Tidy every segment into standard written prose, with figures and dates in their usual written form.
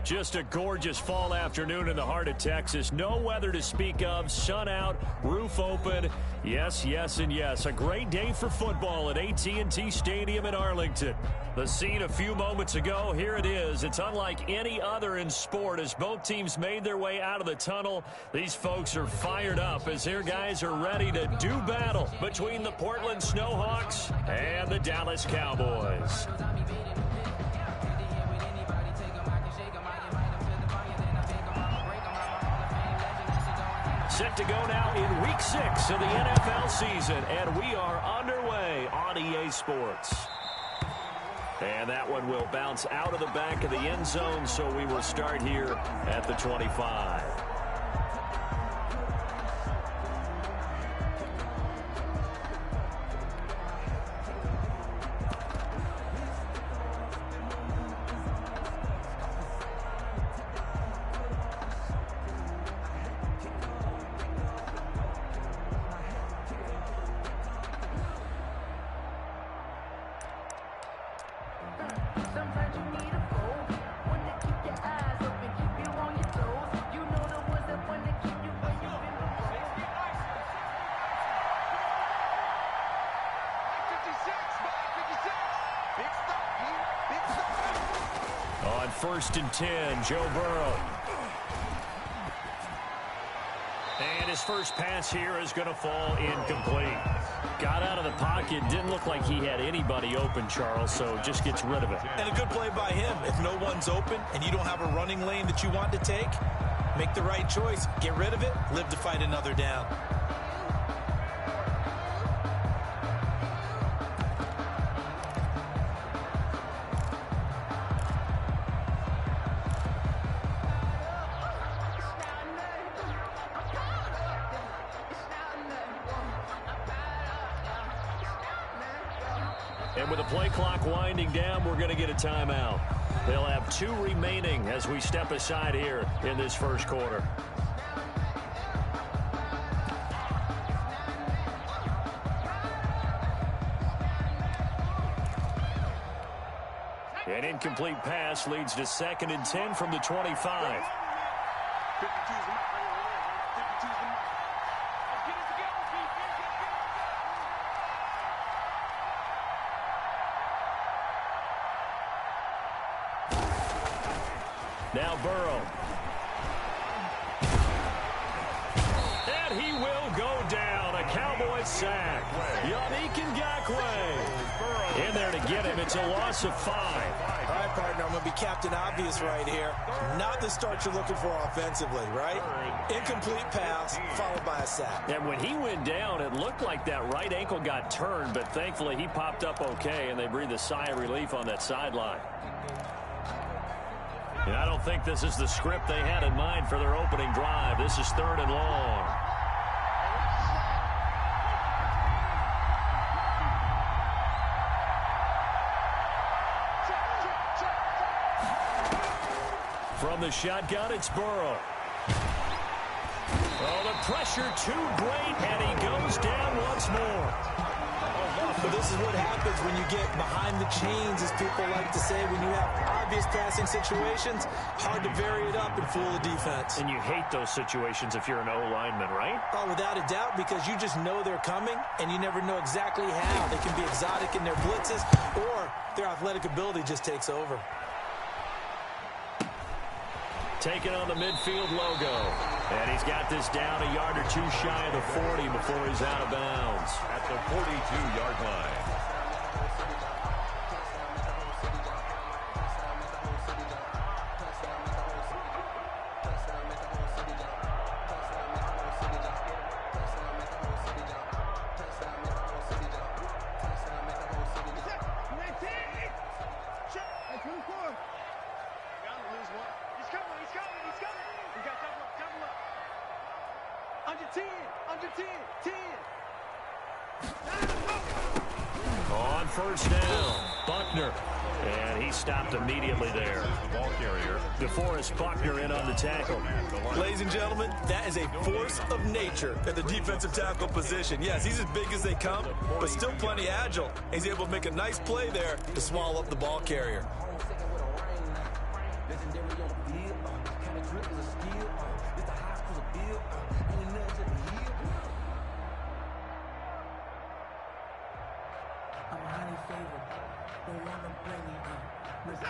Just a gorgeous fall afternoon in the heart of Texas. No weather to speak of. Sun out, roof open. Yes, yes, and yes. A great day for football at AT&T Stadium in Arlington. The scene a few moments ago, here it is. It's unlike any other in sport as both teams made their way out of the tunnel. These folks are fired up as their guys are ready to do battle between the Portland Snowhawks and the Dallas Cowboys. Set to go now in Week 6 of the NFL season, and we are underway on EA Sports. And that one will bounce out of the back of the end zone, so we will start here at the 25. On 1st and 10, Joe Burrow. And his first pass here is going to fall incomplete. Got out of the pocket, didn't look like he had anybody open, Charles, so just gets rid of it. And a good play by him. If no one's open and you don't have a running lane that you want to take, make the right choice. Get rid of it, live to fight another down. And with the play clock winding down, we're going to get a timeout. They'll have 2 remaining as we step aside here in this first quarter. An incomplete pass leads to 2nd and 10 from the 25. Now Burrow. And he will go down. A Cowboys sack. Yannick Ngakoue in there to get him. It's a loss of 5. All right, partner, I'm going to be Captain Obvious right here. Not the start you're looking for offensively, right? Incomplete pass followed by a sack. And when he went down, it looked like that right ankle got turned, but thankfully he popped up okay, and they breathed a sigh of relief on that sideline. And I don't think this is the script they had in mind for their opening drive. This is 3rd and long. From the shotgun, it's Burrow. Oh, the pressure too great, and he goes down once more. But this is what happens when you get behind the chains, as people like to say. When you have obvious passing situations, hard to vary it up and fool the defense. And you hate those situations if you're an O-lineman, right? Oh, without a doubt, because you just know they're coming, and you never know exactly how. They can be exotic in their blitzes, or their athletic ability just takes over. Taking on the midfield logo. And he's got this down a yard or 2 shy of the 40 before he's out of bounds. At the 42-yard line. On 1st down, Buckner. And he stopped immediately there. Ball carrier. DeForest Buckner in on the tackle. Ladies and gentlemen, that is a force of nature at the defensive tackle position. Yes, he's as big as they come, but still plenty agile. He's able to make a nice play there to swallow up the ball carrier.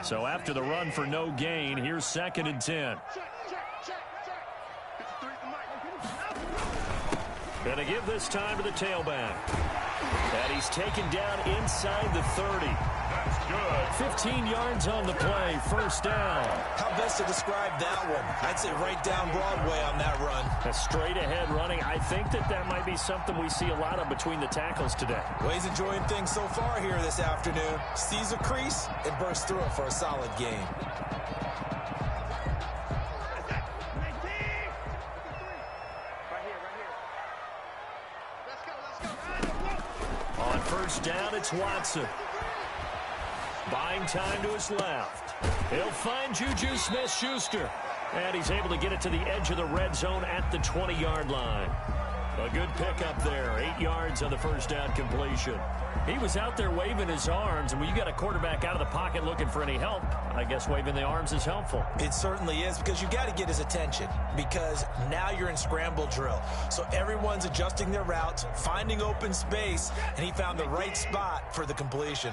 So after the run for no gain, here's 2nd and 10. Gonna give this time to the tailback. And he's taken down inside the 30. That's good. 15 yards on the play, first down. How best to describe that one? I'd say right down Broadway on that run. A straight ahead running. I think that might be something we see a lot of between the tackles today. Well, he's enjoying things so far here this afternoon. Sees a crease and bursts through it for a solid gain. On first down, it's Watson. Buying time to his left. He'll find Juju Smith-Schuster. And he's able to get it to the edge of the red zone at the 20-yard line. A good pickup there. 8 yards on the first down completion. He was out there waving his arms, and when you got a quarterback out of the pocket looking for any help, I guess waving the arms is helpful. It certainly is, because you got to get his attention, because now you're in scramble drill. So everyone's adjusting their routes, finding open space, and he found the right spot for the completion.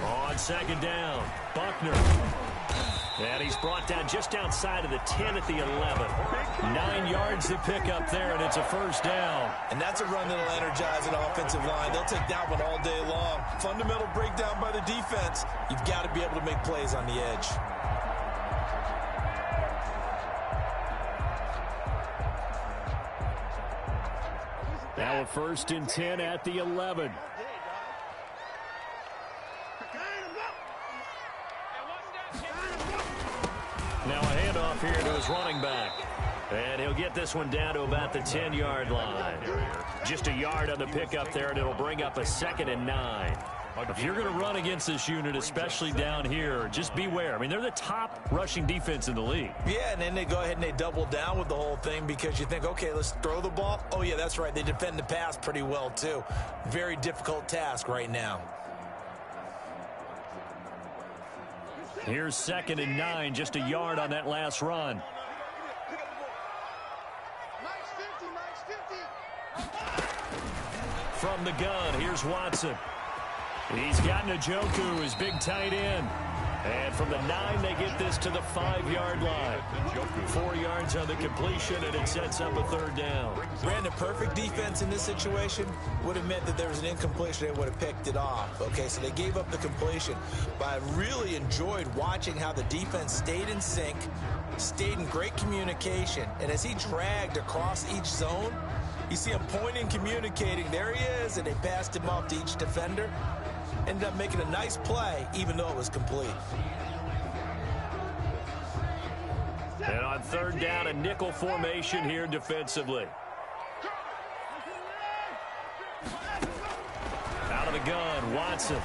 On 2nd down, Buckner. And he's brought down just outside of the 10 at the 11. 9 yards to pick up there, and it's a first down. And that's a run that'll energize an offensive line. They'll take that one all day long. Fundamental breakdown by the defense. You've got to be able to make plays on the edge. Now a 1st and 10 at the 11. Now a handoff here to his running back. And he'll get this one down to about the 10-yard line. Just a yard on the pickup there, and it'll bring up a 2nd and 9. If you're going to run against this unit, especially down here, just beware. I mean, they're the top rushing defense in the league. Yeah, and then they go ahead and they double down with the whole thing because you think, okay, let's throw the ball. Oh, yeah, that's right. They defend the pass pretty well, too. Very difficult task right now. Here's 2nd and 9, just a yard on that last run. From the gun, here's Watson. He's got Njoku, his big tight end. And from the 9, they get this to the 5-yard line. 4 yards on the completion, and it sets up a 3rd down. Brandon, perfect defense in this situation would have meant that there was an incompletion. They would have picked it off. Okay, so they gave up the completion. But I really enjoyed watching how the defense stayed in sync, stayed in great communication. And as he dragged across each zone, you see him pointing, communicating. There he is, and they passed him off to each defender. Ended up making a nice play, even though it was complete. And on 3rd down, a nickel formation here defensively. Out of the gun, Watson.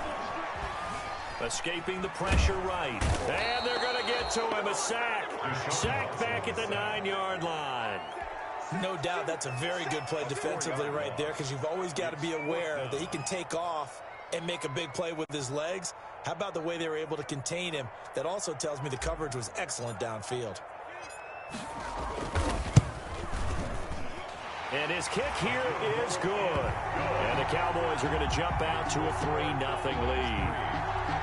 Escaping the pressure right. And they're going to get to him, a sack. Sack back at the 9-yard line. No doubt that's a very good play defensively right there, because you've always got to be aware that he can take off and make a big play with his legs. How about the way they were able to contain him? That also tells me the coverage was excellent downfield. And his kick here is good. And the Cowboys are going to jump out to a 3-0 lead.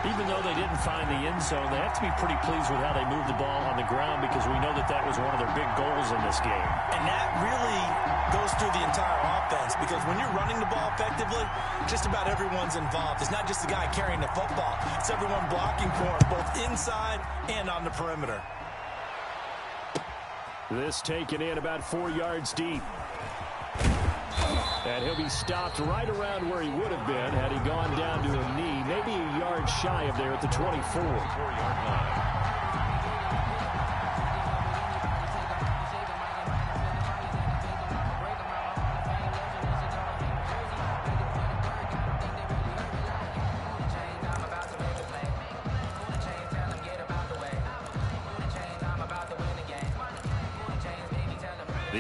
Even though they didn't find the end zone, they have to be pretty pleased with how they moved the ball on the ground, because we know that that was one of their big goals in this game. And that really goes through the entire offense, because when you're running the ball effectively, just about everyone's involved. It's not just the guy carrying the football. It's everyone blocking for him, both inside and on the perimeter. This taken in about 4 yards deep. And he'll be stopped right around where he would have been had he gone down to a knee, maybe a yard shy of there at the 24. 4-yard line.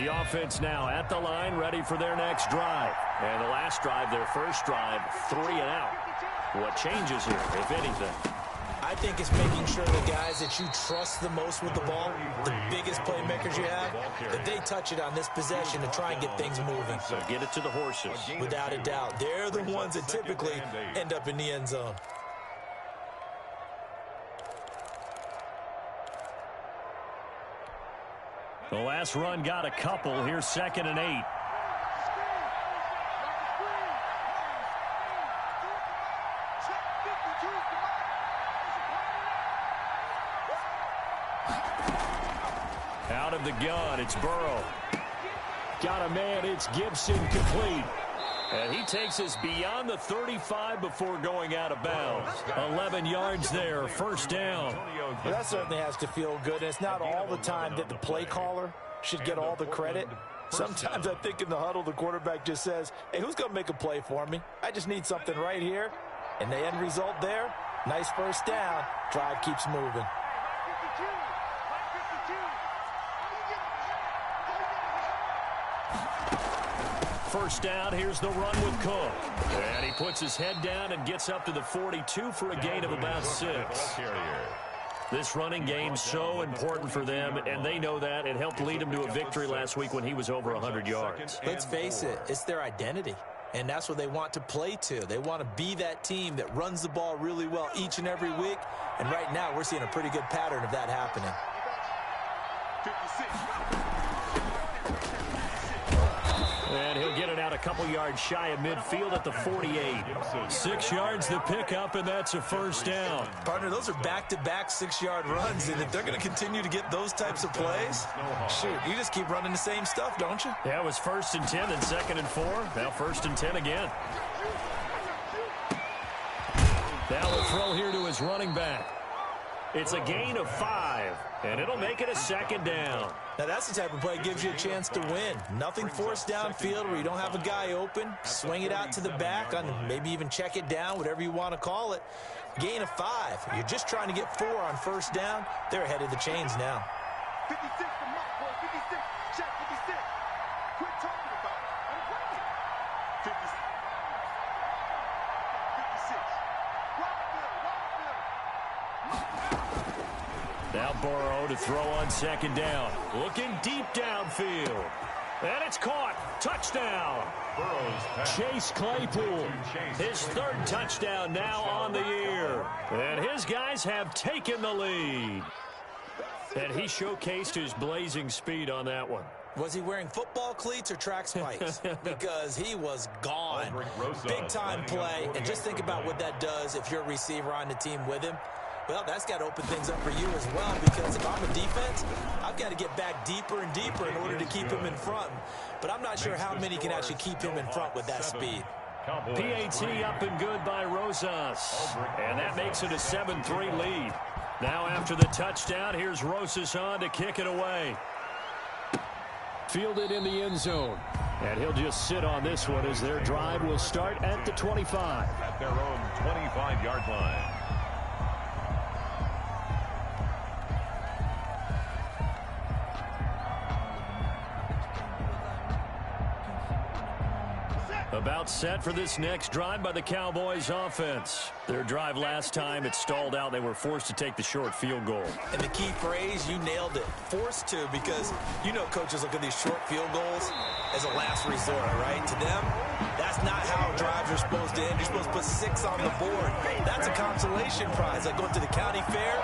The offense now at the line, ready for their next drive. And the last drive, their first drive, 3 and out. What changes here, if anything? I think it's making sure the guys that you trust the most with the ball, the biggest playmakers you have, that they touch it on this possession to try and get things moving. So get it to the horses. Without a doubt. They're the ones that typically end up in the end zone. The last run got a couple. Here's 2nd and 8. Out of the gun, it's Burrow. Got a man, it's Gibson, complete. And he takes us beyond the 35 before going out of bounds. 11 yards there, first down. Well, that certainly has to feel good. And it's not all the time that the play caller should get all the credit. Sometimes I think in the huddle, the quarterback just says, hey, who's going to make a play for me? I just need something right here. And the end result there, nice first down. Drive keeps moving. First down, here's the run with Cook. And he puts his head down and gets up to the 42 for a gain of about 6. This running game so important for them, and they know that. It helped lead them to a victory last week when he was over 100 yards. Let's face it, it's their identity. And that's what they want to play to. They want to be that team that runs the ball really well each and every week. And right now, we're seeing a pretty good pattern of that happening. 56. And he'll get it out a couple yards shy of midfield at the 48. 6 yards the pickup, and that's a first down. Partner, those are back-to-back 6-yard runs, and if they're going to continue to get those types of plays, shoot, you just keep running the same stuff, don't you? Yeah, it was 1st and 10 and 2nd and 4. Now 1st and 10 again. Now the throw here to his running back. It's a gain of 5, and it'll make it a 2nd down. Now, that's the type of play that gives you a chance to win. Nothing forced downfield where you don't have a guy open. Swing it out to the back, on maybe even check it down, whatever you want to call it. Gain of 5. You're just trying to get 4 on first down. They're ahead of the chains now. 56 to Mark, boy. 56. Check 56. Quit talking about it. I'm playing. 56. 56. Now Burrow to throw on 2nd down. Looking deep downfield. And it's caught. Touchdown. Chase Claypool. His 3rd touchdown now on the year. And his guys have taken the lead. And he showcased his blazing speed on that one. Was he wearing football cleats or track spikes? Because he was gone. Big-time play. And just think about what that does if you're a receiver on the team with him. Well, that's got to open things up for you as well, because if I'm a defense, I've got to get back deeper and deeper in order to keep him in front. But I'm not sure how many can actually keep him in front with that speed. PAT up and good by Rosas. And that makes it a 7-3 lead. Now after the touchdown, here's Rosas on to kick it away. Fielded in the end zone. And he'll just sit on this one as their drive will start at the 25. At their own 25-yard line. About set for this next drive by the Cowboys offense. Their drive last time, it stalled out. They were forced to take the short field goal. And the key phrase, you nailed it. Forced to, because you know coaches look at these short field goals as a last resort, right? To them, that's not how drives are supposed to end. You're supposed to put 6 on the board. That's a consolation prize. Like going to the county fair,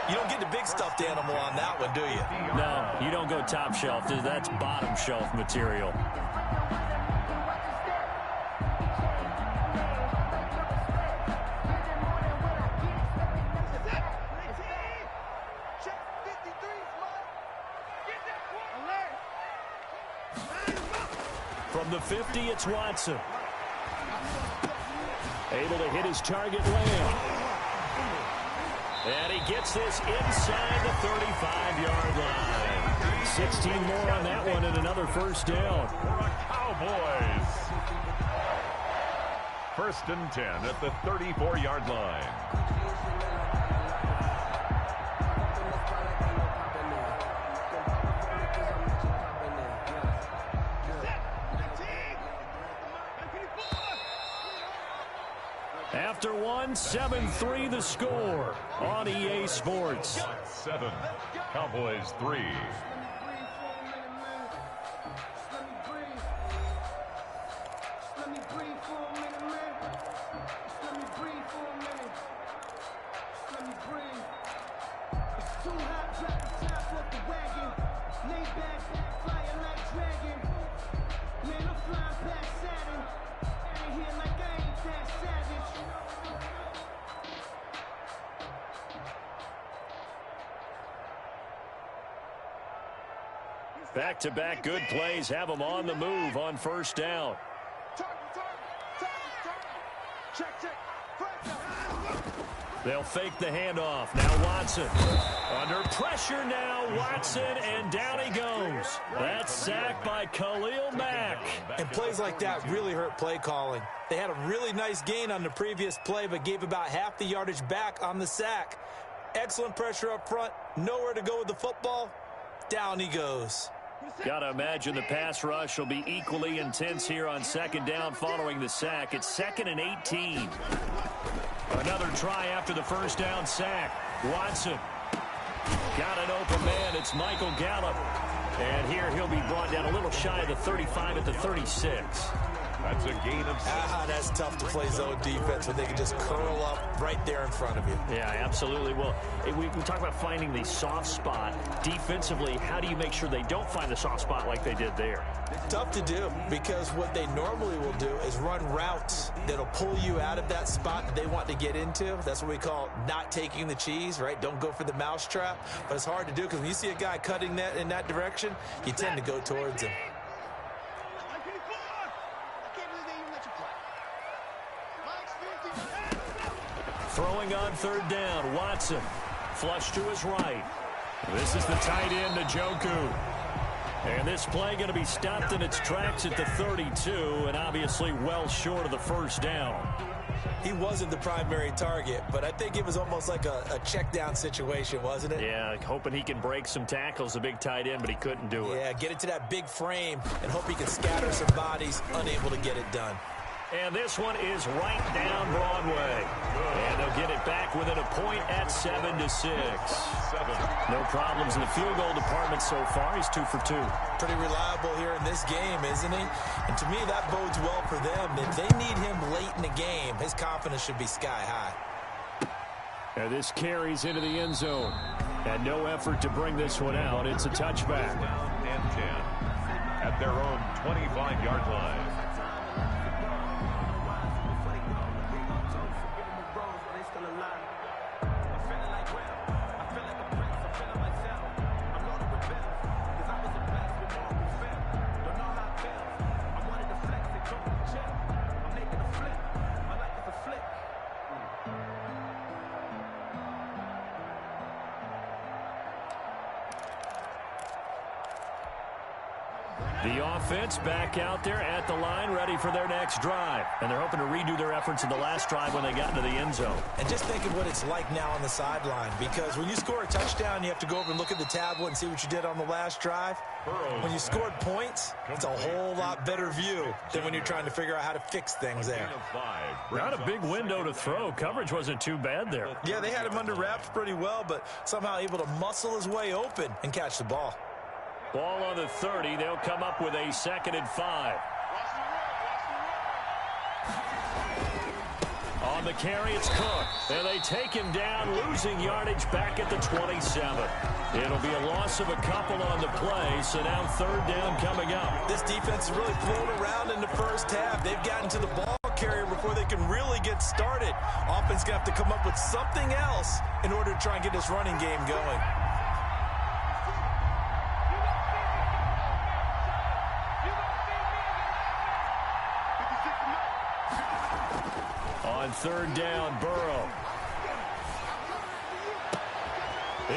you don't get the big stuffed animal on that one, do you? No, you don't go top shelf. That's bottom shelf material. From the 50, it's Watson. Able to hit his target Lamb. And he gets this inside the 35-yard line. 16 more on that one and another first down. Cowboys. 1st and 10 at the 34-yard line. After one, 7-3 the score on EA Sports. 7, Cowboys 3. Back-to-back good plays have them on the move on first down. They'll fake the handoff. Now Watson. Under pressure now, Watson, and down he goes. That's sacked by Khalil Mack. And plays like that really hurt play calling. They had a really nice gain on the previous play, but gave about half the yardage back on the sack. Excellent pressure up front. Nowhere to go with the football. Down he goes. Got to imagine the pass rush will be equally intense here on second down following the sack. It's 2nd and 18. Another try after the first down sack. Watson got an open man. It's Michael Gallup. And here he'll be brought down a little shy of the 35 at the 36. That's a gain of 6. That's tough to play zone defense when they can just curl up right there in front of you. Yeah, absolutely. Well, we talk about finding the soft spot. Defensively, how do you make sure they don't find the soft spot like they did there? Tough to do, because what they normally will do is run routes that'll pull you out of that spot that they want to get into. That's what we call not taking the cheese, right? Don't go for the mousetrap. But it's hard to do, because when you see a guy cutting that in that direction, you tend to go towards him. Throwing on third down, Watson. Flush to his right. This is the tight end, Njoku. And this play going to be stopped in its tracks at the 32, and obviously well short of the first down. He wasn't the primary target, but I think it was almost like a check down situation, wasn't it? Yeah, hoping he can break some tackles, a big tight end, but he couldn't do it. Yeah, get it to that big frame and hope he can scatter some bodies, unable to get it done. And this one is right down Broadway. And they'll get it back within a point at 7-6. No problems in the field goal department so far. He's 2 for 2. Pretty reliable here in this game, isn't he? And to me, that bodes well for them. If they need him late in the game, his confidence should be sky high. And this carries into the end zone. And no effort to bring this one out. It's a touchback. And 10 at their own 25-yard line. The offense back out there at the line, ready for their next drive. And they're hoping to redo their efforts in the last drive when they got into the end zone. And just think of what it's like now on the sideline, because when you score a touchdown, you have to go over and look at the tablet and see what you did on the last drive. When you scored points, it's a whole lot better view than when you're trying to figure out how to fix things there. Not a big window to throw. Coverage wasn't too bad there. Yeah, they had him under wraps pretty well, but somehow able to muscle his way open and catch the ball. Ball on the 30. They'll come up with a 2nd and 5. On the carry, it's Cook. And they take him down, losing yardage back at the 27. It'll be a loss of a couple on the play, so now third down coming up. This defense is really thrown around in the first half. They've gotten to the ball carrier before they can really get started. Offense going to have to come up with something else in order to try and get this running game going. On third down, Burrow.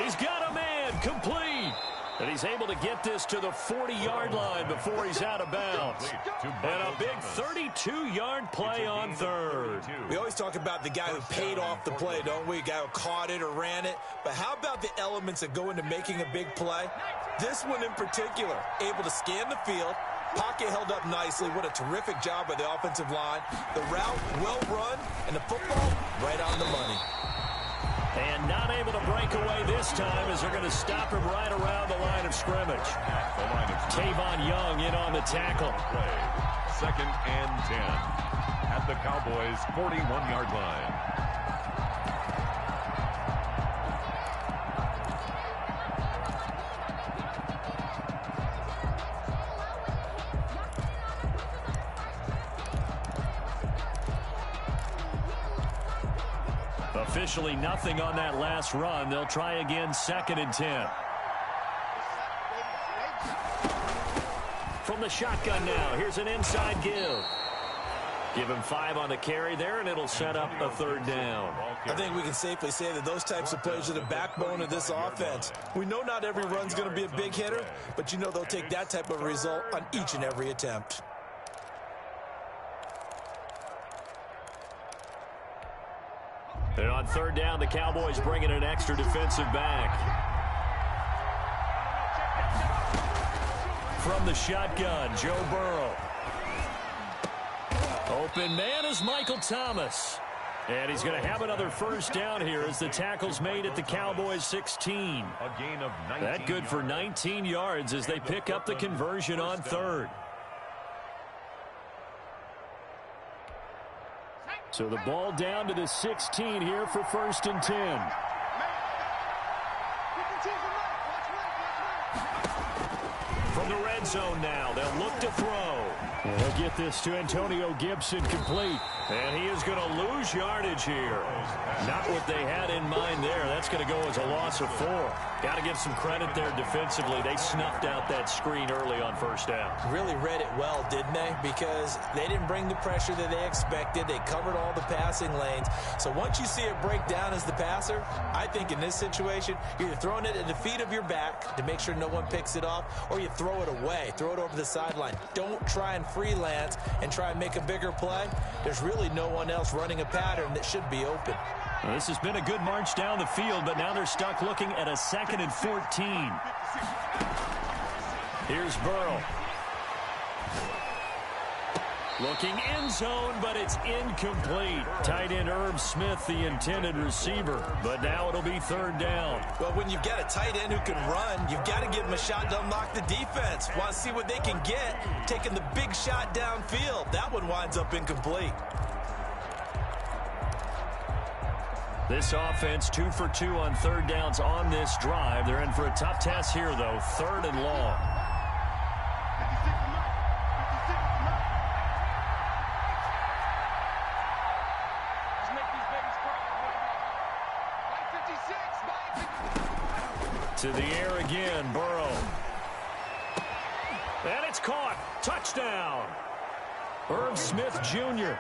He's got a man, complete. And he's able to get this to the 40-yard line before he's out of bounds. And a big 32-yard play on third. We always talk about the guy who paid off the play, don't we? A guy who caught it or ran it. But how about the elements that go into making a big play? This one in particular, able to scan the field, Pocket held up nicely. What a terrific job by the offensive line. The route well run, and the football right on the money. And not able to break away this time as they're going to stop him right around the line of scrimmage. Tavon Young in on the tackle. Second and 10 at the Cowboys' 41-yard line. Officially nothing on that last run. They'll try again, second and 10. From the shotgun now, here's an inside give. Give him 5 on the carry there, and it'll set up a third down. I think we can safely say that those types of plays are the backbone of this offense. We know not every run's going to be a big hitter, but you know they'll take that type of result on each and every attempt. And on third down, the Cowboys bring in an extra defensive back. From the shotgun, Joe Burrow. Open man is Michael Thomas. And he's going to have another first down here as the tackle's made at the Cowboys 16. A gain of 19 that good for 19 yards as they pick up the conversion on third. So the ball down to the 16 here for first and 10. From the red zone now, they'll look to throw. And they'll get this to Antonio Gibson complete. And he is going to lose yardage here. Not what they had in mind there. That's going to go as a loss of 4. Got to give some credit there defensively. They snuffed out that screen early on first down. Really read it well, didn't they? Because they didn't bring the pressure that they expected. They covered all the passing lanes. So once you see it break down as the passer, I think in this situation, you're either throwing it at the feet of your back to make sure no one picks it off, or you throw it away. Throw it over the sideline. Don't try and freelance and try and make a bigger play. There's really no one else running a pattern that should be open. Well, this has been a good march down the field, but now they're stuck looking at a 2nd and 14. Here's Burrow. Looking end zone, but it's incomplete. Tight end Irv Smith, the intended receiver. But now it'll be third down. Well, when you've got a tight end who can run, you've got to give him a shot to unlock the defense. Want to see what they can get, taking the big shot downfield. That one winds up incomplete. This offense 2 for 2 on third downs on this drive. They're in for a tough task here, though. 3rd and long. To the air again, Burrow. And it's caught. Touchdown. Irv Smith Jr.,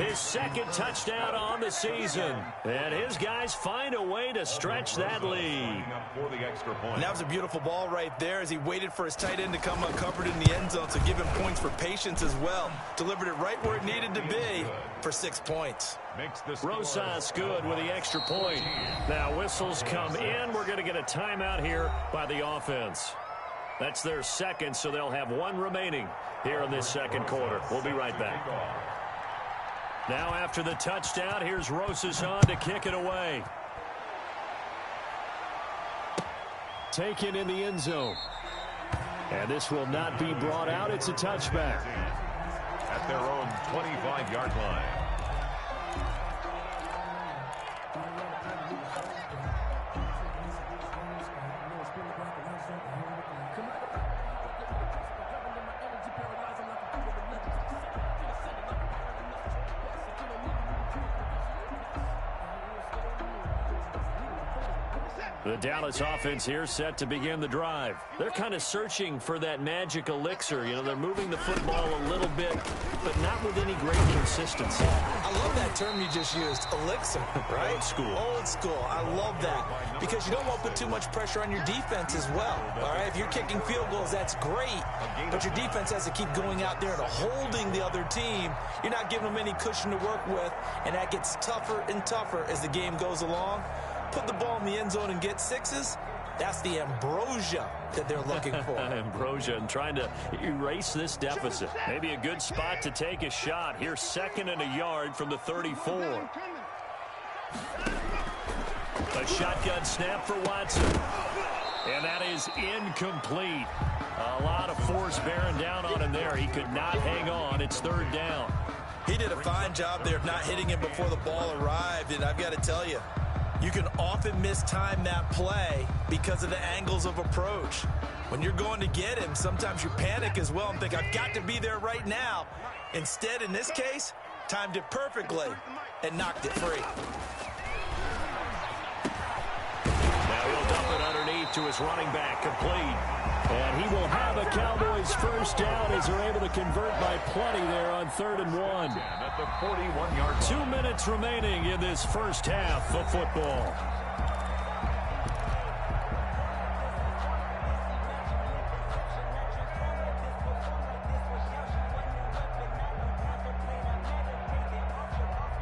his 2nd touchdown on the season. And his guys find a way to stretch that lead. And that was a beautiful ball right there as he waited for his tight end to come uncovered in the end zone, so give him points for patience as well. Delivered it right where it needed to be for 6 points. Rosas good with the extra point. Now whistles come in. We're going to get a timeout here by the offense. That's their 2nd, so they'll have 1 remaining here in this 2nd quarter. We'll be right back. Now after the touchdown, here's Rosas on to kick it away. Taken in the end zone. And this will not be brought out. It's a touchback. At their own 25-yard line. The Dallas offense here set to begin the drive. They're kind of searching for that magic elixir. You know, they're moving the football a little bit, but not with any great consistency. I love that term you just used, elixir, right? Old school. Old school. I love that because you don't want to put too much pressure on your defense as well. All right, if you're kicking field goals, that's great, but your defense has to keep going out there and holding the other team. You're not giving them any cushion to work with, and that gets tougher and tougher as the game goes along. Put the ball in the end zone and get 6s, That's the ambrosia that they're looking for. Ambrosia, and trying to erase this deficit. Maybe a good spot to take a shot. Here's 2nd and a yard from the 34. A shotgun snap for Watson. And that is incomplete. A lot of force bearing down on him there. He could not hang on. It's 3rd down. He did a fine job there of not hitting him before the ball arrived. And I've got to tell you, you can often mistime that play because of the angles of approach. When you're going to get him, sometimes you panic as well and think, I've got to be there right now. Instead, in this case, timed it perfectly and knocked it free. Now he'll dump it underneath to his running back, complete. And he will have a Cowboys first down as they're able to convert by plenty there on 3rd and 1. At the 41-yard line. 2 minutes remaining in this first half of football.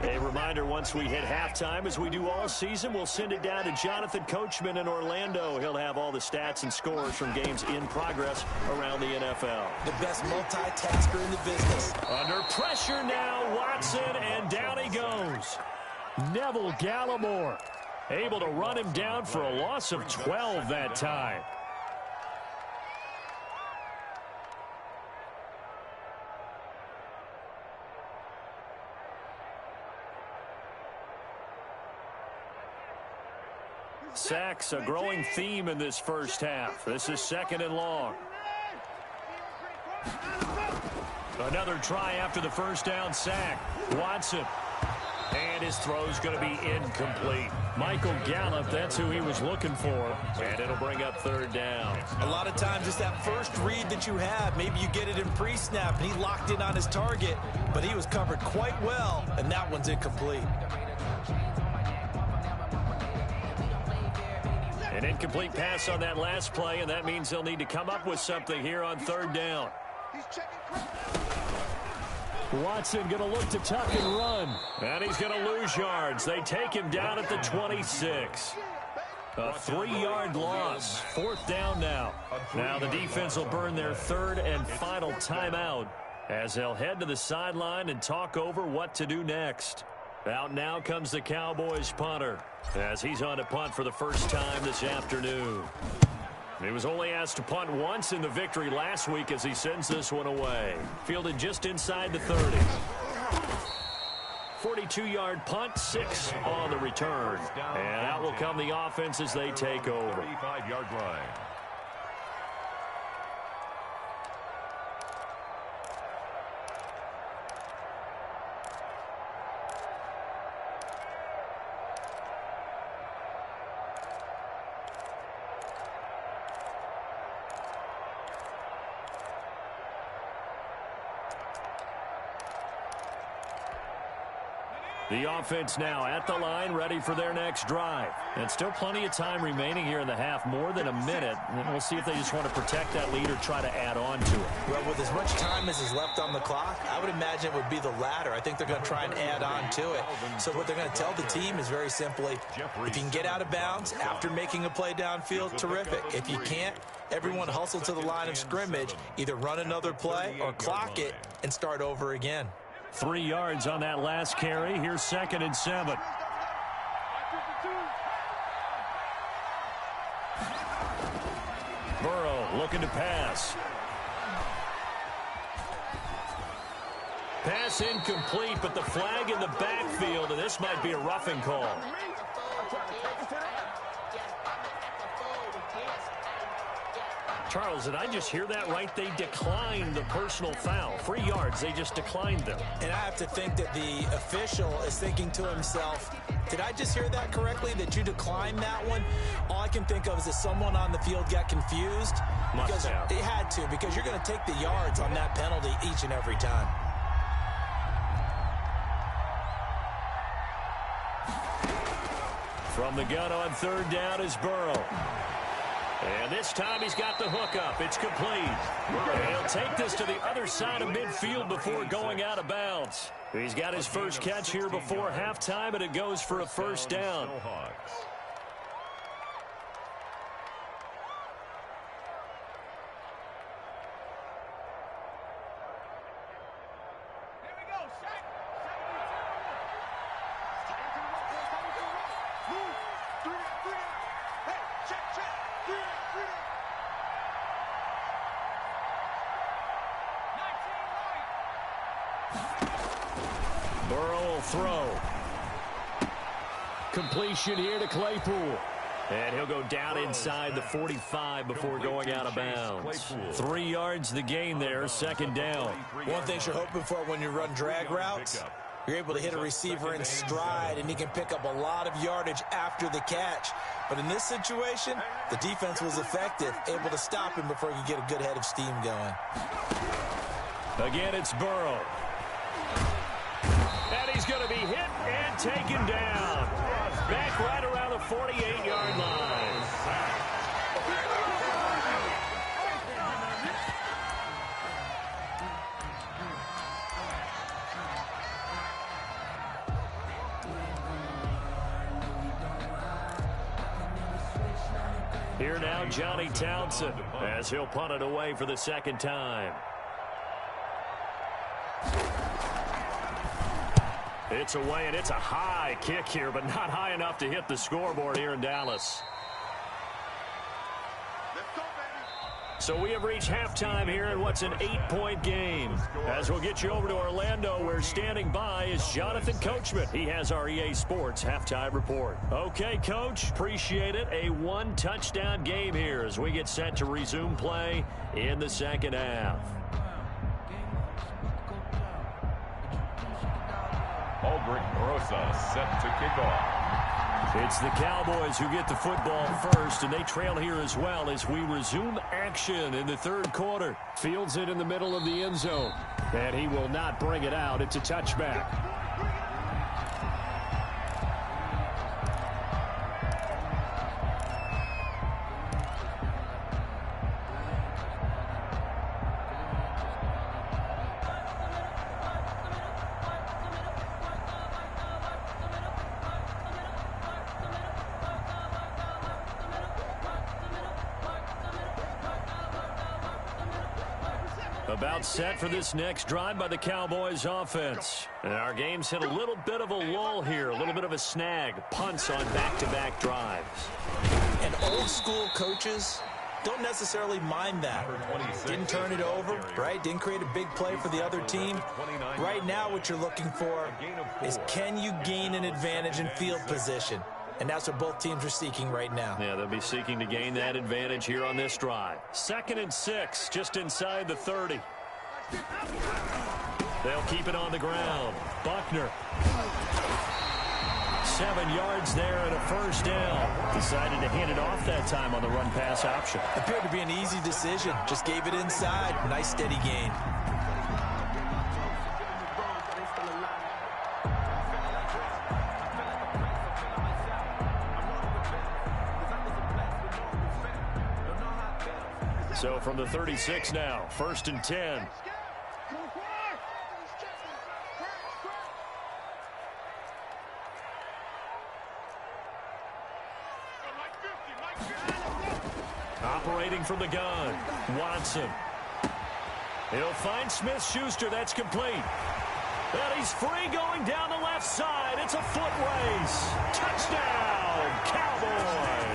A reminder, once we hit halftime, as we do all season, we'll send it down to Jonathan Coachman in Orlando. He'll have all the stats and scores from games in progress around the NFL. The best multitasker in the business. Under pressure now, Watson, and down he goes. Neville Gallimore able to run him down for a loss of 12 that time. Sacks, a growing theme in this first half. This is 2nd and long. Another try after the first down sack. Watson. And his throw's going to be incomplete. Michael Gallup, that's who he was looking for. And it'll bring up 3rd down. A lot of times it's that first read that you have. Maybe you get it in pre-snap, and he locked in on his target, but he was covered quite well, and that one's incomplete. An incomplete pass on that last play, and that means they'll need to come up with something here on 3rd down. Watson going to look to tuck and run. And he's going to lose yards. They take him down at the 26. A 3-yard loss. 4th down now. Now the defense will burn their 3rd and final timeout as they'll head to the sideline and talk over what to do next. Out now comes the Cowboys punter as he's on to punt for the first time this afternoon. He was only asked to punt once in the victory last week as he sends this one away. Fielded just inside the 30. 42-yard punt, 6 on the return. And out will come the offense as they take over. 35-yard line. The offense now at the line, ready for their next drive. And still plenty of time remaining here in the half, more than a minute. And we'll see if they just want to protect that lead or try to add on to it. Well, with as much time as is left on the clock, I would imagine it would be the latter. I think they're going to try and add on to it. So what they're going to tell the team is very simply, if you can get out of bounds after making a play downfield, terrific. If you can't, everyone hustle to the line of scrimmage, either run another play or clock it and start over again. 3 yards on that last carry. Here's 2nd and 7. Burrow looking to pass. Pass incomplete, but the flag in the backfield, and this might be a roughing call. Charles, did I just hear that right? They declined the personal foul. 3 yards, they just declined them. And I have to think that the official is thinking to himself, did I just hear that correctly, that you declined that one? All I can think of is that someone on the field got confused. Because they had to, because you're going to take the yards on that penalty each and every time. From the gun on 3rd down is Burrow. And this time he's got the hookup. It's complete. And he'll take this to the other side of midfield before going out of bounds. He's got his first catch here before halftime, and it goes for a first down. Burrow will throw. Completion here to Claypool. And he'll go down inside the 45 before going out of bounds. 3 yards the gain there, second down. One thing you're hoping for when you run drag routes, you're able to hit a receiver in stride, and he can pick up a lot of yardage after the catch. But in this situation, the defense was effective, able to stop him before he could get a good head of steam going. Again, it's Burrow. And he's going to be hit and taken down. Back right around the 48-yard line. Here now, Johnny Townsend, as he'll punt it away for the second time. It's away, and it's a high kick here, but not high enough to hit the scoreboard here in Dallas. So we have reached halftime here in what's an 8-point game. As we'll get you over to Orlando, where standing by is Jonathan Coachman. He has our EA Sports halftime report. Okay, Coach, appreciate it. A 1-touchdown game here as we get set to resume play in the second half. Aldrich Rosa set to kick off. It's the Cowboys who get the football first, and they trail here as well as we resume action in the third quarter. Fields it in the middle of the end zone, and he will not bring it out. It's a touchback. About set for this next drive by the Cowboys offense. And our game's hit a little bit of a lull here, a little bit of a snag. Punts on back-to-back drives. And old-school coaches don't necessarily mind that. Didn't turn it over, right? Didn't create a big play for the other team. Right now what you're looking for is, can you gain an advantage in field position? And that's what both teams are seeking right now. Yeah, they'll be seeking to gain that advantage here on this drive. 2nd and 6, just inside the 30. They'll keep it on the ground. Buckner. 7 yards there and a first down. Decided to hand it off that time on the run-pass option. Appeared to be an easy decision. Just gave it inside. Nice steady gain. So from the 36 now, 1st and 10. Operating from the gun, Watson. He'll find Smith-Schuster. That's complete. And he's free going down the left side. It's a foot race. Touchdown, Cowboys.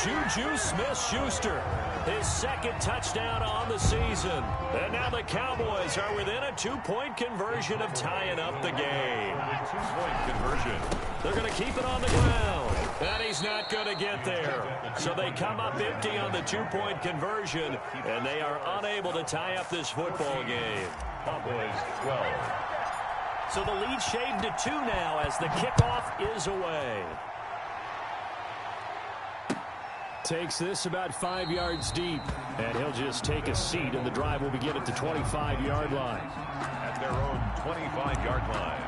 Juju Smith-Schuster, his 2nd touchdown on the season. And now the Cowboys are within a 2-point conversion of tying up the game. 2-point conversion. They're going to keep it on the ground. And he's not going to get there. So they come up empty on the 2-point conversion, and they are unable to tie up this football game. Cowboys 12. So the lead shaved to 2 now as the kickoff is away. Takes this about 5 yards deep, and he'll just take a seat, and the drive will begin at the 25-yard line. At their own 25-yard line.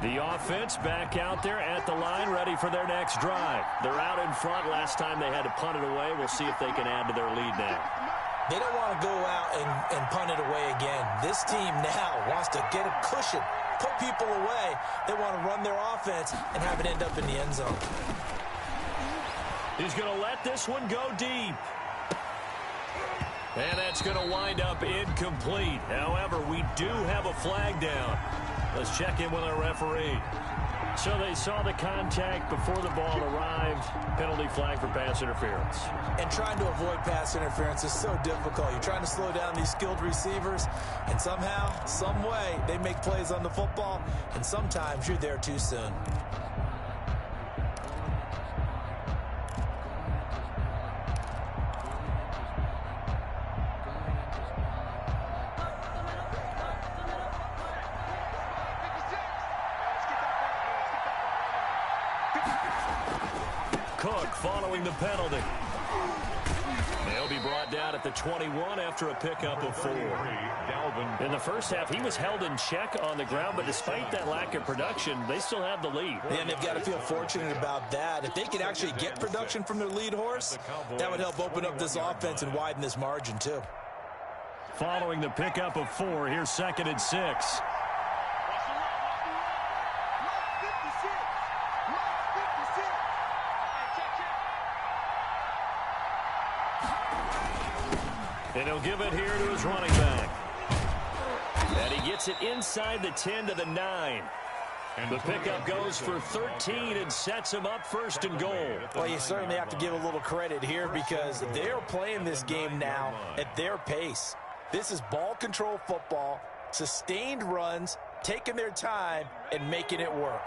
The offense back out there at the line, ready for their next drive. They're out in front. Last time they had to punt it away. We'll see if they can add to their lead now. They don't want to go out and punt it away again. This team now wants to get a cushion, put people away. They want to run their offense and have it end up in the end zone. He's going to let this one go deep. And that's going to wind up incomplete. However, we do have a flag down. Let's check in with our referee. So they saw the contact before the ball arrived. Penalty flag for pass interference. And trying to avoid pass interference is so difficult. You're trying to slow down these skilled receivers, and somehow, some way, they make plays on the football, and sometimes you're there too soon. Cook following the penalty. They'll be brought down at the 21 after a pickup of 4. In the first half, he was held in check on the ground, but despite that lack of production, they still have the lead. And they've got to feel fortunate about that. If they could actually get production from their lead horse, that would help open up this offense and widen this margin too. Following the pickup of 4, here's 2nd and 6. And he'll give it here to his running back. And he gets it inside the 10 to the 9. The pickup goes for 13 and sets him up 1st and goal. Well, you certainly have to give a little credit here because they're playing this game now at their pace. This is ball control football, sustained runs, taking their time, and making it work.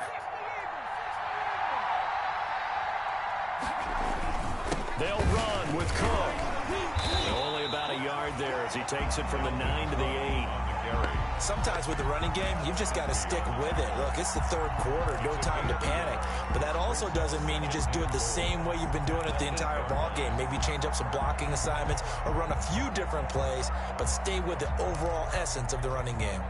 They'll run with Cook. Only about a yard there as he takes it from the 9 to the 8. Sometimes with the running game, you've just got to stick with it. Look, it's the 3rd quarter, no time to panic. But that also doesn't mean you just do it the same way you've been doing it the entire ball game. Maybe change up some blocking assignments or run a few different plays, but stay with the overall essence of the running game.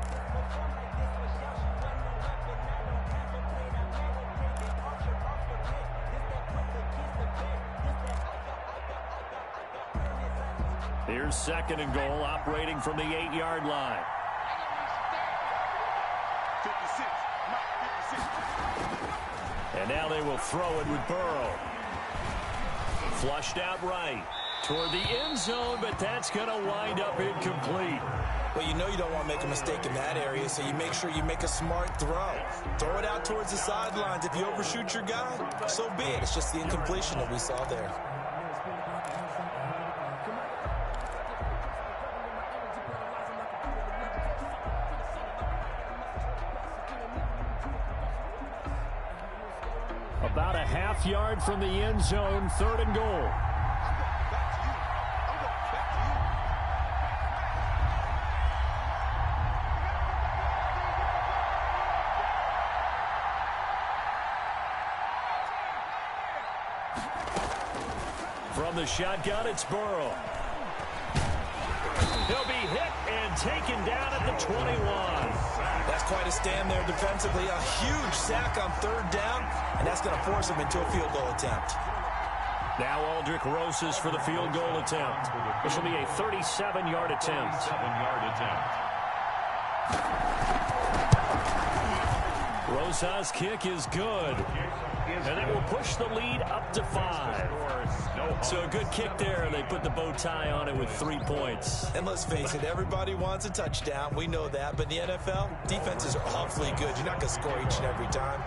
Here's 2nd and goal, operating from the 8-yard line. 56, not 56. And now they will throw it with Burrow. Flushed out right toward the end zone, but that's going to wind up incomplete. Well, you know you don't want to make a mistake in that area, so you make sure you make a smart throw. Throw it out towards the sidelines. If you overshoot your guy, so be it. It's just the incompletion that we saw there. About a half yard from the end zone, 3rd and goal. From the shotgun, it's Burrow. He'll be hit and taken down at the 21. That's quite a stand there defensively. A huge sack on 3rd down, and that's going to force him into a field goal attempt. Now Aldrick Rosas for the field goal attempt. This will be a 37-yard attempt. 37-yard attempt. Rosas' kick is good. And it will push the lead up to 5. So a good kick there. They put the bow tie on it with 3 points. And let's face it, everybody wants a touchdown. We know that. But in the NFL, defenses are awfully good. You're not going to score each and every time.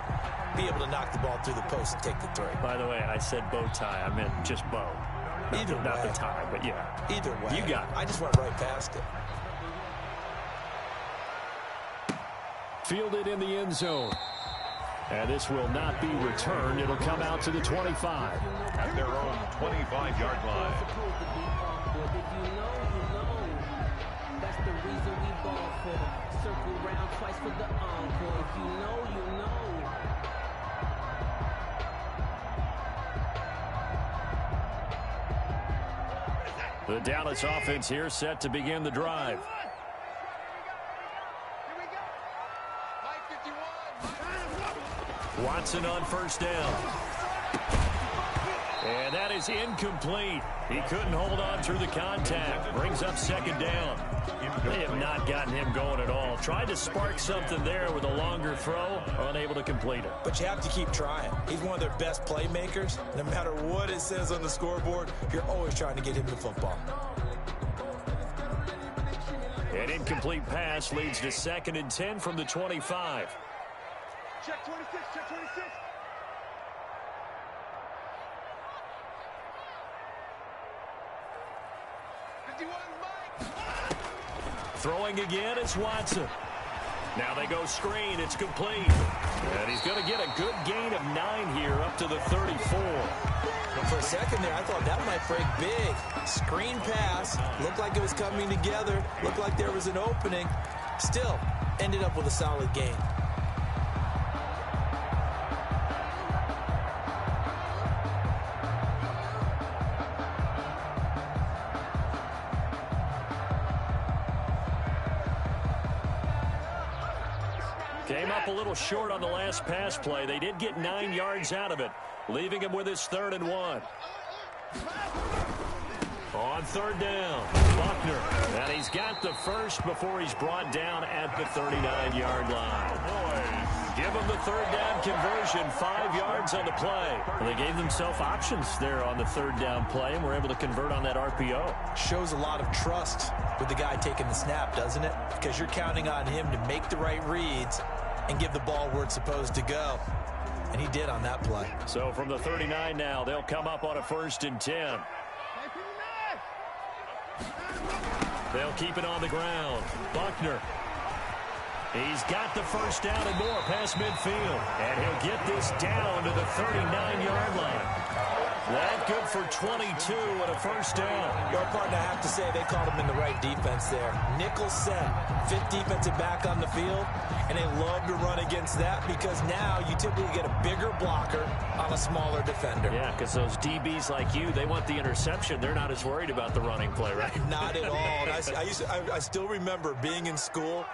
Be able to knock the ball through the post and take the 3. By the way, I said bow tie. I meant just bow. Either way. Not the tie, but yeah. Either way. You got it. I just went right past it. Fielded in the end zone. And this will not be returned. It'll come out to the 25. At their own 25-yard line. That's the reason we ball for. Circle round twice for the encore. If you know, you know. The Dallas offense here set to begin the drive. Watson on 1st down. And that is incomplete. He couldn't hold on through the contact. Brings up 2nd down. They have not gotten him going at all. Tried to spark something there with a longer throw. Unable to complete it. But you have to keep trying. He's one of their best playmakers. No matter what it says on the scoreboard, you're always trying to get him the football. An incomplete pass leads to 2nd and 10 from the 25. Check 26, check 26. Throwing again is Watson. Now they go screen. It's complete. And he's going to get a good gain of 9 here up to the 34. For a second there, I thought that might break big. Screen pass. Looked like it was coming together. Looked like there was an opening. Still, ended up with a solid gain. Came up a little short on the last pass play. They did get 9 yards out of it, leaving him with his 3rd and 1. On 3rd down, Buckner. And he's got the first before he's brought down at the 39-yard line. Give him the 3rd down conversion, 5 yards on the play. Well, they gave themselves options there on the 3rd down play, and were able to convert on that RPO. Shows a lot of trust with the guy taking the snap, doesn't it? Because you're counting on him to make the right reads and give the ball where it's supposed to go. And he did on that play. So from the 39 now, they'll come up on a 1st and 10. They'll keep it on the ground. Buckner. He's got the first down and more past midfield. And he'll get this down to the 39-yard line. That good for 22 and a first down. Your partner, I have to say, they called him in the right defense there. Nickel set, 5th defensive back on the field, and they love to run against that because now you typically get a bigger blocker on a smaller defender. Yeah, because those DBs like you, they want the interception. They're not as worried about the running play, right? Not at all. And I still remember being in school,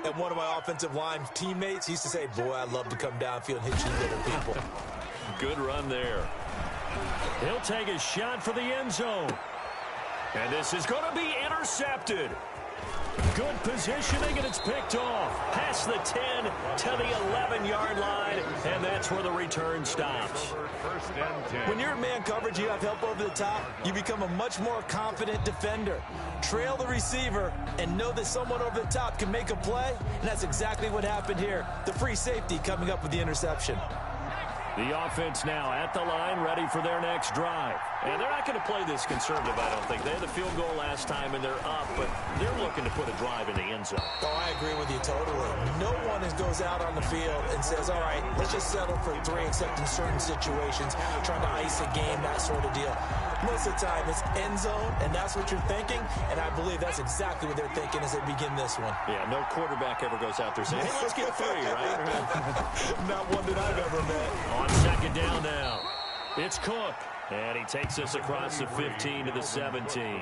and one of my offensive line teammates used to say, boy, I'd love to come downfield and hit you little people. Good run there. He'll take a shot for the end zone. And this is going to be intercepted. Good positioning, and it's picked off. Past the 10 to the 11-yard line, and that's where the return stops. 1st and 10. When you're in man coverage, you have help over the top, you become a much more confident defender. Trail the receiver and know that someone over the top can make a play, and that's exactly what happened here. The free safety coming up with the interception. The offense now at the line, ready for their next drive. And they're not going to play this conservative, I don't think. They had the field goal last time, and they're up, but they're looking to put a drive in the end zone. Oh, I agree with you totally. No one goes out on the field and says, all right, let's just settle for 3, except in certain situations, trying to ice a game, that sort of deal. Most of the time, it's end zone, and that's what you're thinking, and I believe that's exactly what they're thinking as they begin this one. Yeah, no quarterback ever goes out there saying, hey, let's get 3, right? Not one that I've ever met. On 2nd down now, it's Cook. And he takes us across the 15 to the 17.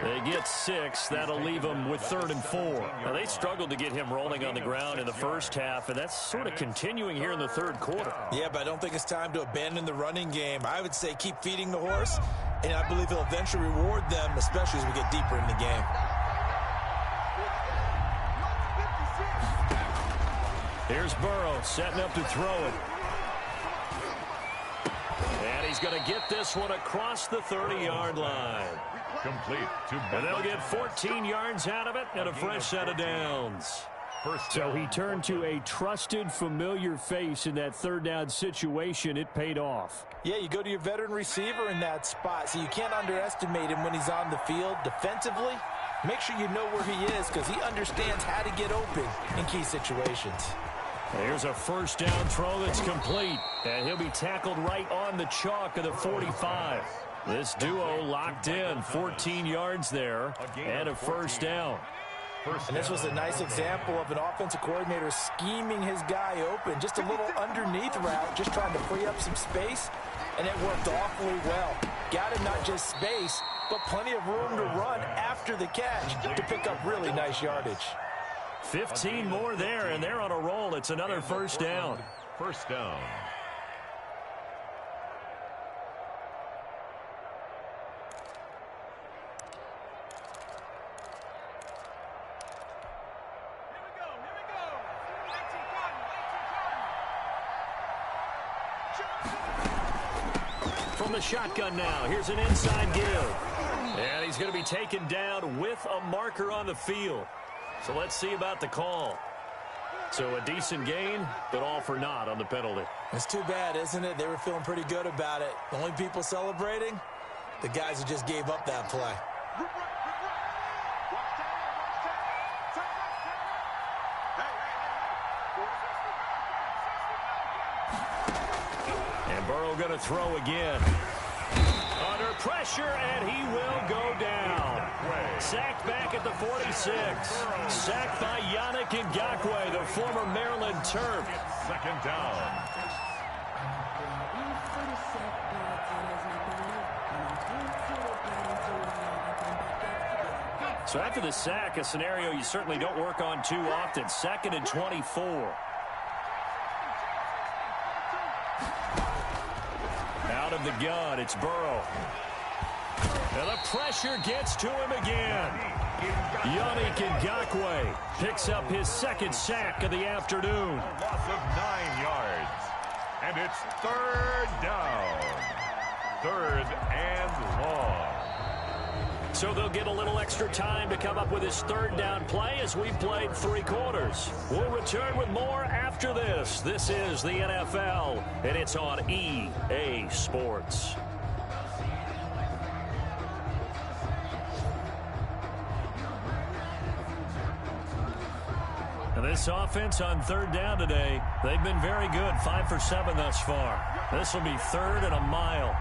They get 6. That'll leave them with 3rd and 4. Now, they struggled to get him rolling on the ground in the first half, and that's sort of continuing here in the 3rd quarter. Yeah, but I don't think it's time to abandon the running game. I would say keep feeding the horse, and I believe he'll eventually reward them, especially as we get deeper in the game. Here's Burrow setting up to throw it. And he's going to get this one across the 30-yard line. Complete to And they'll get 14 yards out of it and a fresh set of downs. So he turned to a trusted, familiar face in that 3rd down situation. It paid off. Yeah, you go to your veteran receiver in that spot, so you can't underestimate him when he's on the field defensively. Make sure you know where he is because he understands how to get open in key situations. Here's a first down throw that's complete, and he'll be tackled right on the chalk of the 45. This duo locked in, 14 yards there, and a first down. And this was a nice example of an offensive coordinator scheming his guy open, just a little underneath route, just trying to free up some space, and it worked awfully well. Got him not just space, but plenty of room to run after the catch to pick up really nice yardage. 15 more there, and they're on a roll. It's another first down. First down. From the shotgun now, here's an inside give. And he's going to be taken down with a marker on the field. So let's see about the call. So a decent gain, but all for naught on the penalty. It's too bad, isn't it? They were feeling pretty good about it. The only people celebrating, the guys who just gave up that play. And Burrow going to throw again. Under pressure, and he will go down. Sacked back at the 46. Sacked by Yannick Ngakoue, the former Maryland Terp. Second down. So after the sack, a scenario you certainly don't work on too often. 2nd and 24. Out of the gun, it's Burrow. And the pressure gets to him again. Yannick Ngakoue picks up his 2nd sack of the afternoon. Loss of 9 yards. And it's 3rd down. 3rd and long. So they'll get a little extra time to come up with his 3rd down play as we've played 3 quarters. We'll return with more after this. This is the NFL, and it's on EA Sports. And this offense on 3rd down today, they've been very good. 5 for 7 thus far. This will be 3rd and a mile.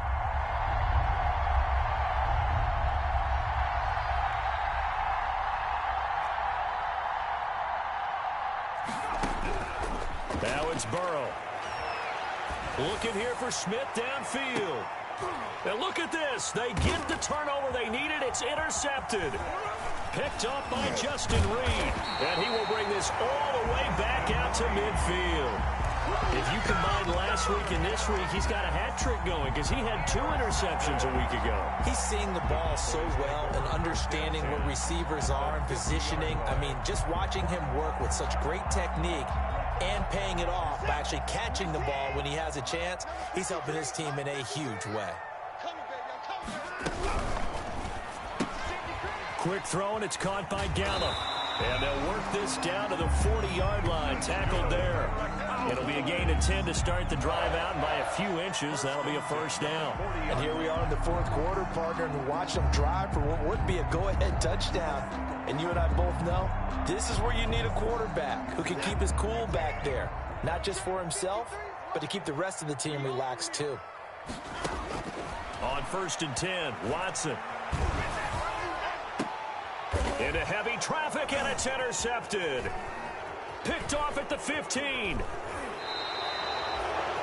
Now it's Burrow. Looking here for Smith downfield. And look at this. They get the turnover they needed. It's intercepted. Picked up by Justin Reed. And he will bring this all the way back out to midfield. If you combine last week and this week, he's got a hat trick going because he had 2 interceptions a week ago. He's seeing the ball so well and understanding what receivers are and positioning. I mean, just watching him work with such great technique and paying it off by actually catching the ball when he has a chance, he's helping his team in a huge way. Quick throw, and it's caught by Gallup. And they'll work this down to the 40-yard line. Tackled there. It'll be a gain of 10 to start the drive out, and by a few inches, that'll be a 1st down. And here we are in the 4th quarter, partner, and watch them drive for what would be a go-ahead touchdown. And you and I both know this is where you need a quarterback who can keep his cool back there. Not just for himself, but to keep the rest of the team relaxed too. On 1st and 10, Watson. Into heavy traffic, and it's intercepted. Picked off at the 15.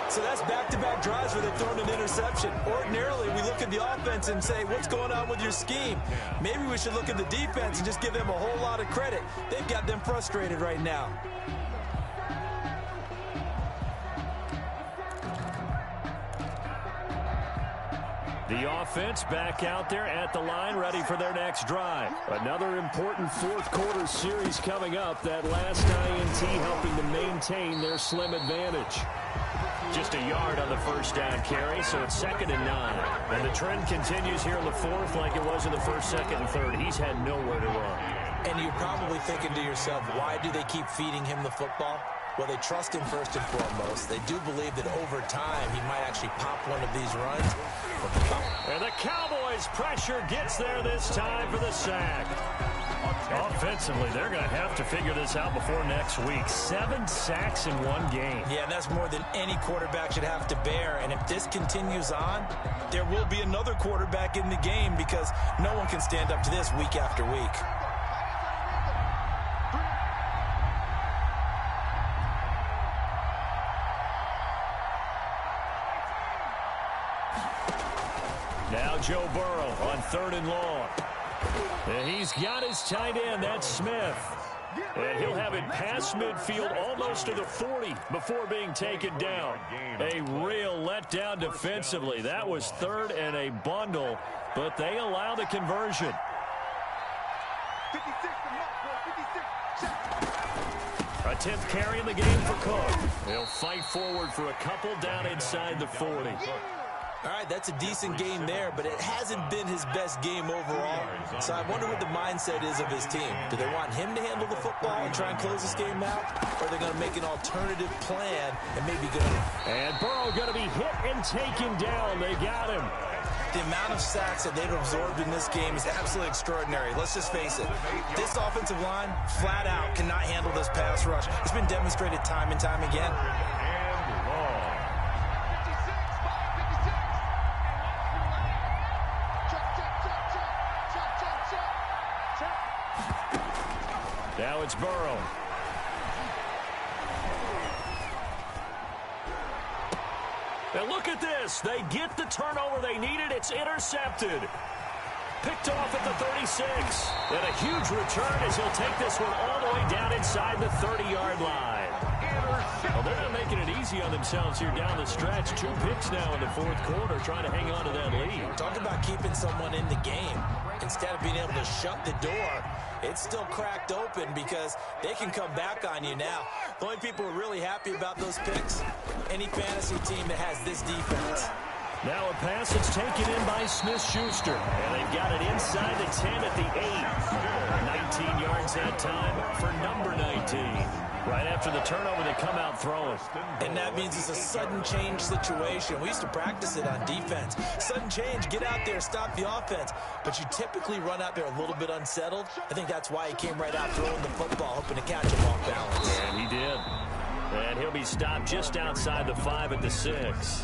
So that's back-to-back drives where they've thrown an interception. Ordinarily, we look at the offense and say, what's going on with your scheme? Maybe we should look at the defense and just give them a whole lot of credit. They've got them frustrated right now. The offense back out there at the line, ready for their next drive. Another important 4th quarter series coming up. That last INT helping to maintain their slim advantage. Just a yard on the 1st down carry, so it's 2nd and 9. And the trend continues here in the 4th like it was in the 1st, 2nd, and 3rd. He's had nowhere to run. And you're probably thinking to yourself, why do they keep feeding him the football? Well, they trust him first and foremost. They do believe that over time he might actually pop one of these runs. And the Cowboys' pressure gets there this time for the sack. Offensively, they're going to have to figure this out before next week. 7 sacks in one game. Yeah, that's more than any quarterback should have to bear. And if this continues on, there will be another quarterback in the game because no one can stand up to this week after week. Now Joe Burrow on 3rd and long. And he's got his tight end, that's Smith. And he'll have it past midfield almost to the 40 before being taken down. A real letdown defensively. That was 3rd and a bundle, but they allow the conversion. 56 to Mark, 56. A 10th carry in the game for Cook. They'll fight forward for a couple down inside the 40. All right, that's a decent game there, but it hasn't been his best game overall. So I wonder what the mindset is of his team. Do they want him to handle the football and try and close this game out? Or are they going to make an alternative plan and maybe go? And Burrow going to be hit and taken down. They got him. The amount of sacks that they've absorbed in this game is absolutely extraordinary. Let's just face it. This offensive line, flat out, cannot handle this pass rush. It's been demonstrated time and time again. Now it's Burrow. And look at this. They get the turnover they needed. It's intercepted. Picked off at the 36. And a huge return as he'll take this one all the way down inside the 30-yard line. Well, they're not making it easy on themselves here down the stretch. 2 picks now in the fourth quarter, trying to hang on to that lead. Talk about keeping someone in the game. Instead of being able to shut the door, it's still cracked open because they can come back on you now. The only people who are really happy about those picks, any fantasy team that has this defense. Now a pass that's taken in by Smith-Schuster. And they've got it inside the 10 at the 8. 19 yards that time for number 19. Right after the turnover, they come out throwing. And that means it's a sudden change situation. We used to practice it on defense. Sudden change, get out there, stop the offense. But you typically run out there a little bit unsettled. I think that's why he came right out throwing the football, hoping to catch him off balance. And he did. And he'll be stopped just outside the 5 at the 6.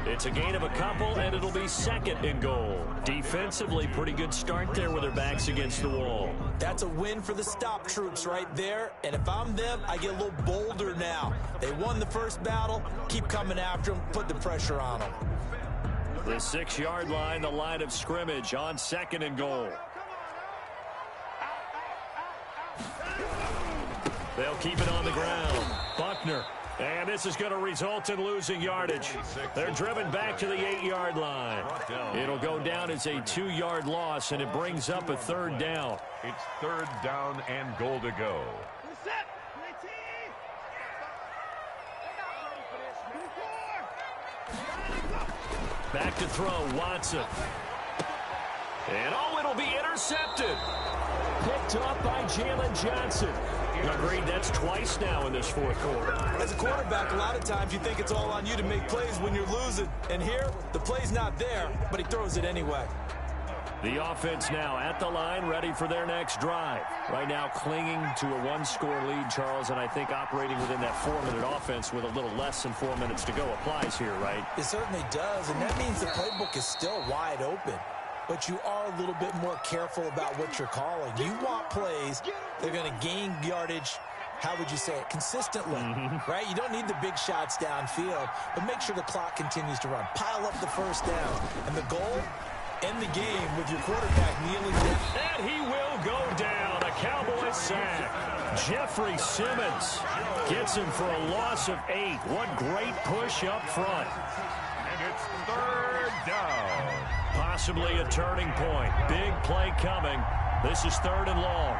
It's a gain of a couple, and it'll be second and goal. Defensively, pretty good start there with their backs against the wall. That's a win for the stop troops right there. And if I'm them, I get a little bolder now. They won the first battle. Keep coming after them. Put the pressure on them. The 6-yard line, the line of scrimmage on second and goal. They'll keep it on the ground. Buckner. And this is going to result in losing yardage. They're driven back to the 8-yard line. It'll go down as a 2-yard loss, and it brings up a third down. It's third down and goal to go. Back to throw, Watson. And it'll be intercepted. Picked up by Jalen Johnson. Agreed, that's twice now in this fourth quarter. As a quarterback, a lot of times you think it's all on you to make plays when you're losing. And here, the play's not there, but he throws it anyway. The offense now at the line, ready for their next drive. Right now clinging to a 1-score lead, Charles, and I think operating within that 4-minute offense with a little less than 4 minutes to go applies here, right? It certainly does, and that means the playbook is still wide open. But you are a little bit more careful about what you're calling. You want plays that are going to gain yardage, how would you say it, consistently, right? You don't need the big shots downfield, but make sure the clock continues to run. Pile up the first down. And the goal, end the game with your quarterback kneeling down. And he will go down. A Cowboys sack. Jeffrey Simmons gets him for a loss of 8. What great push up front. And it's third down. Possibly a turning point. Big play coming. This is third and long.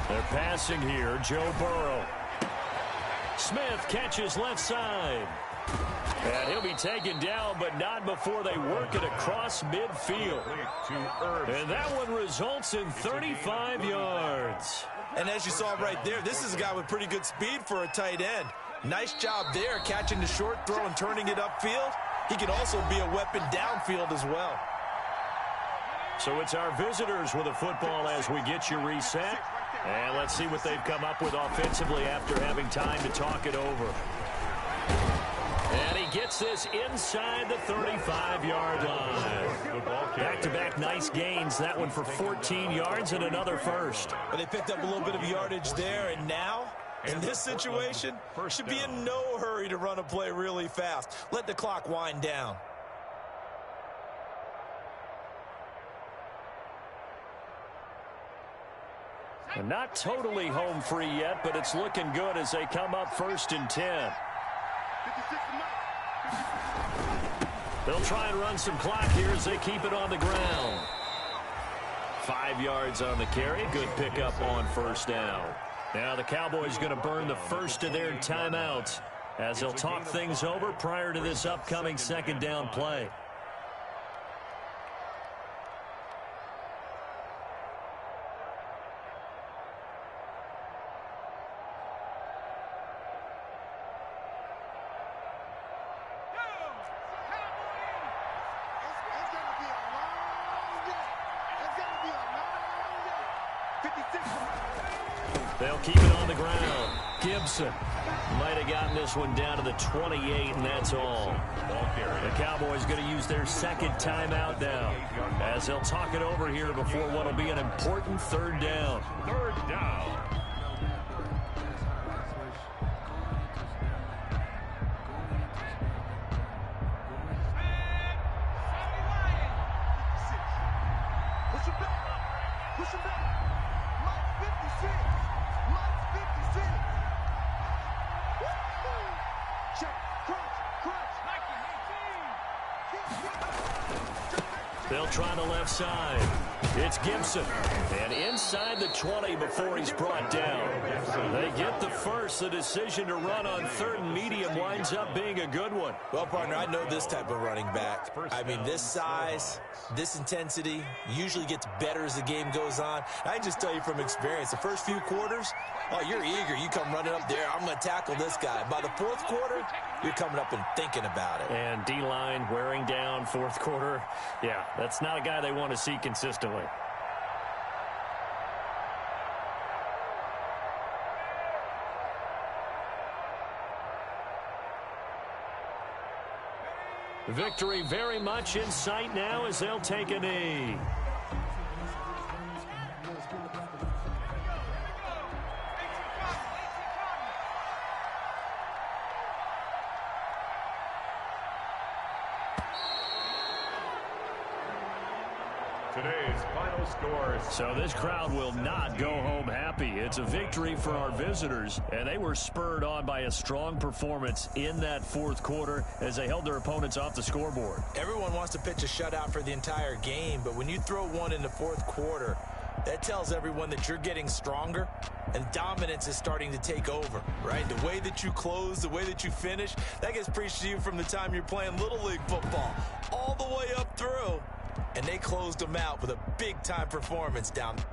They're passing here. Joe Burrow. Smith catches left side. And he'll be taken down, but not before they work it across midfield. And that one results in 35 yards. And as you saw right there, this is a guy with pretty good speed for a tight end. Nice job there, catching the short throw and turning it upfield. He can also be a weapon downfield as well. So it's our visitors with a football as we get you reset. And let's see what they've come up with offensively after having time to talk it over. And he gets this inside the 35-yard line. Back-to-back nice gains. That one for 14 yards and another first. But they picked up a little bit of yardage there, and now, in this situation, should be in no hurry to run a play really fast. Let the clock wind down. And not totally home free yet, but it's looking good as they come up 1st and 10. They'll try and run some clock here as they keep it on the ground. 5 yards on the carry. Good pickup on first down. Now the Cowboys going to burn the first of their timeouts. as he'll talk things over prior to this upcoming second down play. They'll keep it on the ground. Gibson might have gotten this one down to the 28, and that's all. The Cowboys going to use their second timeout now, as they'll talk it over here before what will be an important third down. Third down. Push him back. Push him back. Mike 56. Mike 56. Woo! Check. Crunch. They'll try the left side. It's Gibson. And inside the 20 before he's brought down. They get the first. The decision to run on third and medium winds up being a good one. Well, partner, I know this type of running back. I mean, this size, this intensity usually gets better as the game goes on. I can just tell you from experience, the first few quarters, oh, you're eager. You come running up there, I'm going to tackle this guy. By the fourth quarter, you're coming up and thinking about it. And D-line wearing down fourth quarter. Yeah, that's not a guy they want to see consistently. Victory very much in sight now as they'll take a knee. Today's final score. So this crowd will not go home happy. It's a victory for our visitors, and they were spurred on by a strong performance in that fourth quarter as they held their opponents off the scoreboard. Everyone wants to pitch a shutout for the entire game, but when you throw one in the fourth quarter, that tells everyone that you're getting stronger and dominance is starting to take over, right? The way that you close, the way that you finish, that gets preached to you from the time you're playing Little League football all the way up through. And they closed them out with a big-time performance down there.